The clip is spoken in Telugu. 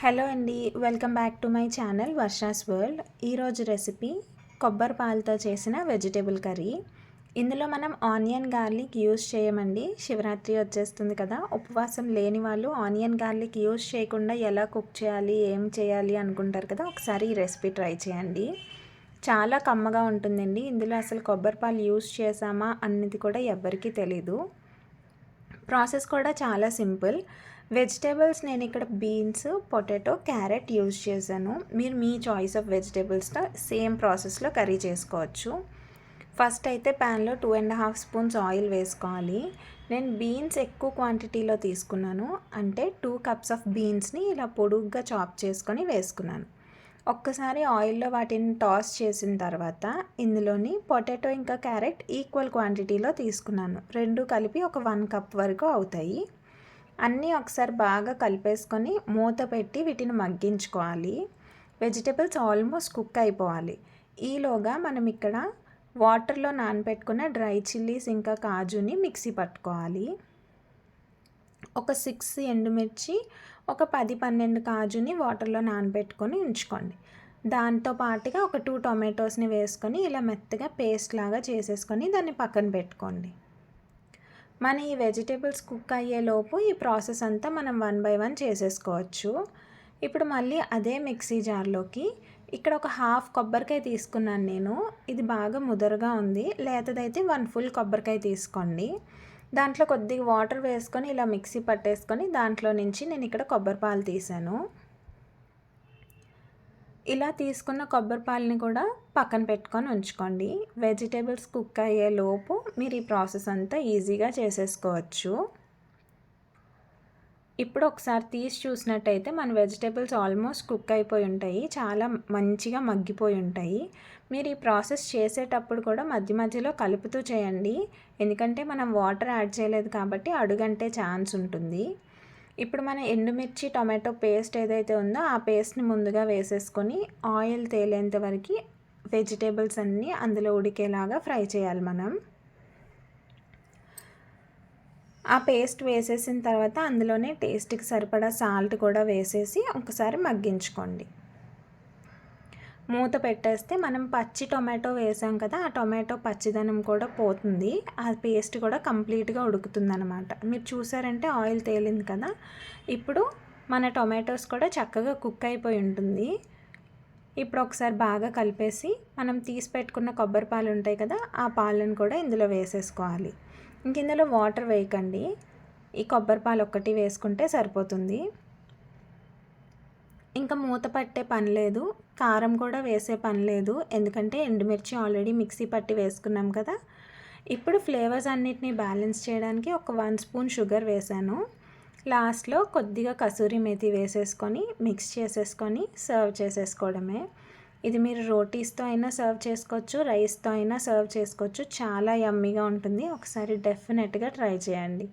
హలో అండి, welcome back to my channel Varsha's world. ఈరోజు రెసిపీ కొబ్బరి పాలతో చేసిన వెజిటేబుల్ కర్రీ. ఇందులో మనం ఆనియన్ గార్లిక్ యూస్ చేయమండి. శివరాత్రి వచ్చేస్తుంది కదా, ఉపవాసం లేని వాళ్ళు ఆనియన్ గార్లిక్ యూస్ చేయకుండా ఎలా కుక్ చేయాలి, ఏం చేయాలి అనుకుంటారు కదా, ఒకసారి ఈ రెసిపీ ట్రై చేయండి. చాలా కమ్మగా ఉంటుందండి. ఇందులో అసలు కొబ్బరి పాలు యూస్ చేసామా అన్నది కూడా ఎవ్వరికీ తెలీదు. ప్రాసెస్ కూడా చాలా సింపుల్. వెజిటేబుల్స్ నేను ఇక్కడ బీన్స్, పొటాటో, క్యారెట్ యూజ్ చేశాను. మీరు మీ చాయిస్ ఆఫ్ వెజిటేబుల్స్తో సేమ్ ప్రాసెస్లో కర్రీ చేసుకోవచ్చు. ఫస్ట్ అయితే ప్యాన్లో 2.5 స్పూన్స్ ఆయిల్ వేసుకోవాలి. నేను బీన్స్ ఎక్కువ క్వాంటిటీలో తీసుకున్నాను, అంటే 2 కప్స్ ఆఫ్ బీన్స్ని ఇలా పొడుగ్గా చాప్ చేసుకొని వేసుకున్నాను. ఒక్కసారి ఆయిల్లో వాటిని టాస్ చేసిన తర్వాత ఇందులోని పొటాటో ఇంకా క్యారెట్ ఈక్వల్ క్వాంటిటీలో తీసుకున్నాను. రెండు కలిపి ఒక 1 కప్ వరకు అవుతాయి. అన్నీ ఒకసారి బాగా కలిపేసుకొని మూత పెట్టి వీటిని మగ్గించుకోవాలి. వెజిటేబుల్స్ ఆల్మోస్ట్ కుక్ అయిపోవాలి. ఈలోగా మనం ఇక్కడ వాటర్లో నానబెట్టుకున్న డ్రై చిల్లీస్ ఇంకా కాజుని మిక్సీ పట్టుకోవాలి. ఒక 6 ఎండుమిర్చి, ఒక 10-12 కాజుని వాటర్లో నానబెట్టుకొని ఉంచుకోండి. దాంతో పాటుగా ఒక 2 టొమాటోస్ని వేసుకొని ఇలా మెత్తగా పేస్ట్ లాగా చేసేసుకొని దాన్ని పక్కన పెట్టుకోండి. మన ఈ వెజిటేబుల్స్ కుక్ అయ్యేలోపు ఈ ప్రాసెస్ అంతా మనం 1 బై 1 చేసేసుకోవచ్చు. ఇప్పుడు మళ్ళీ అదే మిక్సీ జార్లోకి ఇక్కడ ఒక హాఫ్ కొబ్బరికాయ తీసుకున్నాను నేను. ఇది బాగా ముదరగా ఉంది. లేతదైతే 1 ఫుల్ కొబ్బరికాయ తీసుకోండి. దాంట్లో కొద్దిగా వాటర్ వేసుకొని ఇలా మిక్సీ పట్టేసుకొని దాంట్లో నుంచి నేను ఇక్కడ కొబ్బరి పాలు తీసాను. ఇలా తీసుకున్న కొబ్బరి పాలని కూడా పక్కన పెట్టుకొని ఉంచుకోండి. వెజిటేబుల్స్ కుక్ అయ్యే లోపు మీరు ఈ ప్రాసెస్ అంతా ఈజీగా చేసేసుకోవచ్చు. ఇప్పుడు ఒకసారి తీసి చూసినట్టయితే మన వెజిటేబుల్స్ ఆల్మోస్ట్ కుక్ అయిపోయి ఉంటాయి, చాలా మంచిగా మగ్గిపోయి ఉంటాయి. మీరు ఈ ప్రాసెస్ చేసేటప్పుడు కూడా మధ్య మధ్యలో కలుపుతూ చేయండి, ఎందుకంటే మనం వాటర్ యాడ్ చేయలేదు కాబట్టి అడుగంటే ఛాన్స్ ఉంటుంది. ఇప్పుడు మన ఎండుమిర్చి టొమాటో పేస్ట్ ఏదైతే ఉందో ఆ పేస్ట్ని ముందుగా వేసేసుకొని ఆయిల్ తేలేంత వరకు వెజిటేబుల్స్ అన్నీ అందులో ఉడికేలాగా ఫ్రై చేయాలి మనం. ఆ పేస్ట్ వేసేసిన తర్వాత అందులోనే టేస్ట్కి సరిపడా సాల్ట్ కూడా వేసేసి ఒకసారి మగ్గించుకోండి. మూత పెట్టేస్తే మనం పచ్చి టొమాటో వేసాం కదా, ఆ టొమాటో పచ్చిదనం కూడా పోతుంది, ఆ పేస్ట్ కూడా కంప్లీట్గా ఉడుకుతుంది అనమాట. మీరు చూసారంటే ఆయిల్ తేలింది కదా, ఇప్పుడు మన టొమాటోస్ కూడా చక్కగా కుక్ అయిపోయి ఉంటుంది. ఇప్పుడు ఒకసారి బాగా కలిపేసి మనం తీసి పెట్టుకున్న కొబ్బరి పాలు ఉంటాయి కదా, ఆ పాలను కూడా ఇందులో వేసేసుకోవాలి. ఇంక ఇందులో వాటర్ వేయకండి, ఈ కొబ్బరి పాలు ఒక్కటి వేసుకుంటే సరిపోతుంది. ఇంకా మూత పట్టే పని లేదు, కారం కూడా వేసే పని లేదు, ఎందుకంటే ఎండుమిర్చి ఆల్రెడీ మిక్సీ పట్టి వేసుకున్నాం కదా. ఇప్పుడు ఫ్లేవర్స్ అన్నిటిని బ్యాలెన్స్ చేయడానికి ఒక 1 స్పూన్ షుగర్ వేసాను. లాస్ట్లో కొద్దిగా కసూరి మేతి వేసేసుకొని మిక్స్ చేసేసుకొని సర్వ్ చేసేసుకోవడమే. ఇది మీరు రోటీస్తో అయినా సర్వ్ చేసుకోవచ్చు, రైస్తో అయినా సర్వ్ చేసుకోవచ్చు. చాలా యమ్మీగా ఉంటుంది. ఒకసారి డెఫినెట్గా ట్రై చేయండి.